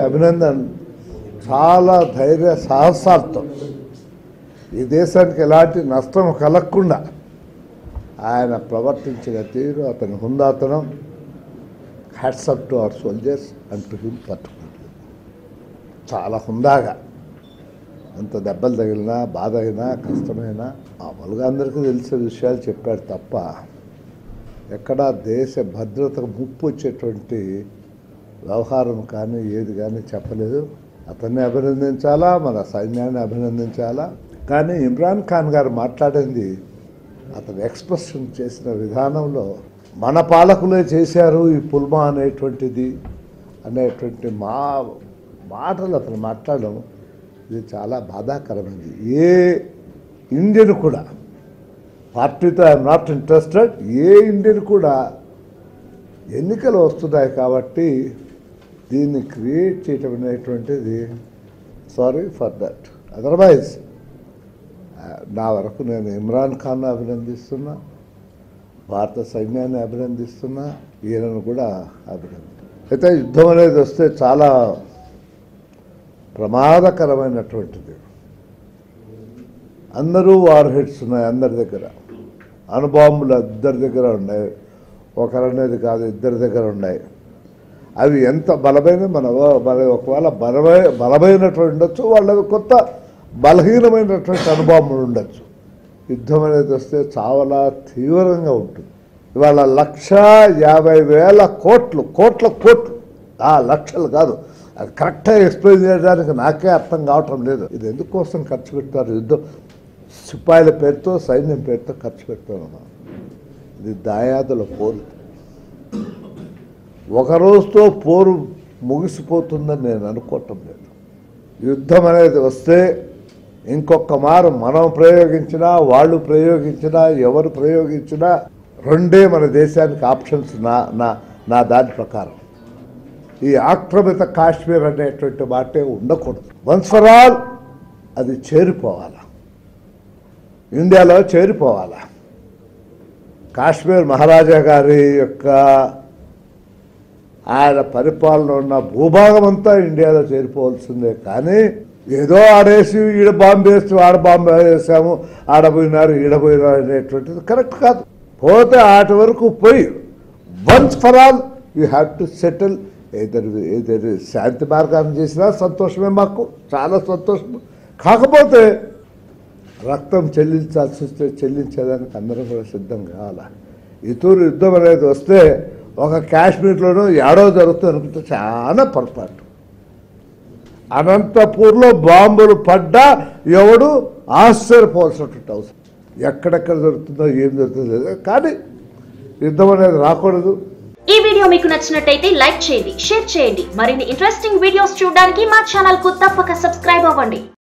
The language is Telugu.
అభినందన్ చాలా ధైర్య సాహసాలతో ఈ దేశానికి ఎలాంటి నష్టం కలగకుండా ఆయన ప్రవర్తించిన తీరు, అతని హుందాతనం, hats up to our soldiers and to him particularly. చాలా హుందాగా ఎంత దెబ్బలు తగిలినా, బాధ అయినా, కష్టమైనా మామూలుగా అందరికీ తెలిసే విషయాలు చెప్పాడు తప్ప ఎక్కడా దేశ భద్రతకు ముప్పు వచ్చేటువంటి వ్యవహారం కానీ ఏది కానీ చెప్పలేదు. అతన్ని అభినందించాలా, మన సైన్యాన్ని అభినందించాలా. కానీ ఇమ్రాన్ ఖాన్ గారు మాట్లాడింది, అతను ఎక్స్ప్రెషన్ చేసిన విధానంలో మన పాలకులే చేశారు ఈ పుల్మా అనేటువంటి మాటలు అతను మాట్లాడడం ఇది చాలా బాధాకరమైనది. ఏ ఇండియన్ కూడా, పార్టీతో I'm not interested, A Indian కూడా ఎన్నికలు వస్తున్నాయి కాబట్టి దీన్ని క్రియేట్ చేయటం అనేటువంటిది సారీ ఫర్ దట్. అదర్వైజ్ నా వరకు నేను ఇమ్రాన్ ఖాన్ అభినందిస్తున్నా, భారత సైన్యాన్ని అభినందిస్తున్నా, ఈయనను కూడా అయితే యుద్ధం అనేది వస్తే చాలా ప్రమాదకరమైనటువంటిది. అందరూ వార్ హెడ్స్ ఉన్నాయి, అందరి దగ్గర అణుబాంబులు ఇద్దరి దగ్గర ఉన్నాయి, ఒకరనేది కాదు, ఇద్దరి దగ్గర ఉన్నాయి. అవి ఎంత బలమైన ఒకవేళ బలమైనటువంటి ఉండొచ్చు, వాళ్ళవి కొత్త బలహీనమైనటువంటి అణుబాంబులు ఉండొచ్చు. యుద్ధం అనేది వస్తే చాలా తీవ్రంగా ఉంటుంది. ఇవాళ 1,50,000 కోట్లు, లక్షలు కాదు, అది కరెక్ట్గా ఎక్స్ప్లెయిన్ చేయడానికి నాకే అర్థం కావటం లేదు. ఇది ఎందుకోసం ఖర్చు పెడతారు? యుద్ధం సిపాయిల పేరుతో, సైన్యం పేరుతో ఖర్చు పెడతామమ్మా. ఇది దాయాదుల పోరు. ఒక రోజుతో పోరు ముగిసిపోతుందని నేను అనుకోవటం లేదు. యుద్ధం అనేది వస్తే ఇంకొక మారు మనం ప్రయోగించినా, వాళ్ళు ప్రయోగించినా, ఎవరు ప్రయోగించినా రెండే మన దేశానికి ఆప్షన్స్. నా దాని ప్రకారం ఈ ఆక్రమిత కాశ్మీర్ అనేటువంటి మాటే ఉండకూడదు. వన్స్ ఫర్ ఆల్ అది చేరిపోవాలా, ఇండియాలో చేరిపోవాలా. కాశ్మీర్ మహారాజా గారి యొక్క ఆయన పరిపాలన ఉన్న భూభాగం అంతా ఇండియాలో చేరిపోవాల్సిందే. కానీ ఏదో ఆడేసి ఈడ బాంబు వేస్తూ ఆడ బాంబు వేసాము, ఆడపోయినారు ఈడపోయినారు అనేటువంటిది కరెక్ట్ కాదు. పోతే ఆటి వరకు పోయి once for all you have to settle. ఏదైనా శాంతి మార్గాన్ని చేసినా సంతోషమే, మాకు చాలా సంతోషం. కాకపోతే రక్తం చెల్లించాల్సి వస్తే చెల్లించేదానికి అందరం కూడా సిద్ధం కావాలా. ఇతూరు యుద్ధం అనేది వస్తే ఒక కాశ్మీర్లోనూ ఏడో జరుగుతుంది అనుకుంటే చాలా పొరపాటు. అనంతపూర్లో బాంబులు పడ్డా ఎవడు ఆశ్చర్యపోవాల్సినటువంటి అవసరం. ఎక్కడెక్కడ జరుగుతుందో ఏం జరుగుతుందో లేదు, కానీ యుద్ధం అనేది రాకూడదు. ఈ వీడియో మీకు నచ్చినట్టయితే లైక్ చేయండి, షేర్ చేయండి. మరిన్ని ఇంట్రెస్టింగ్ వీడియోస్ చూడడానికి మా ఛానల్ కు తప్పక సబ్స్క్రైబ్ అవ్వండి.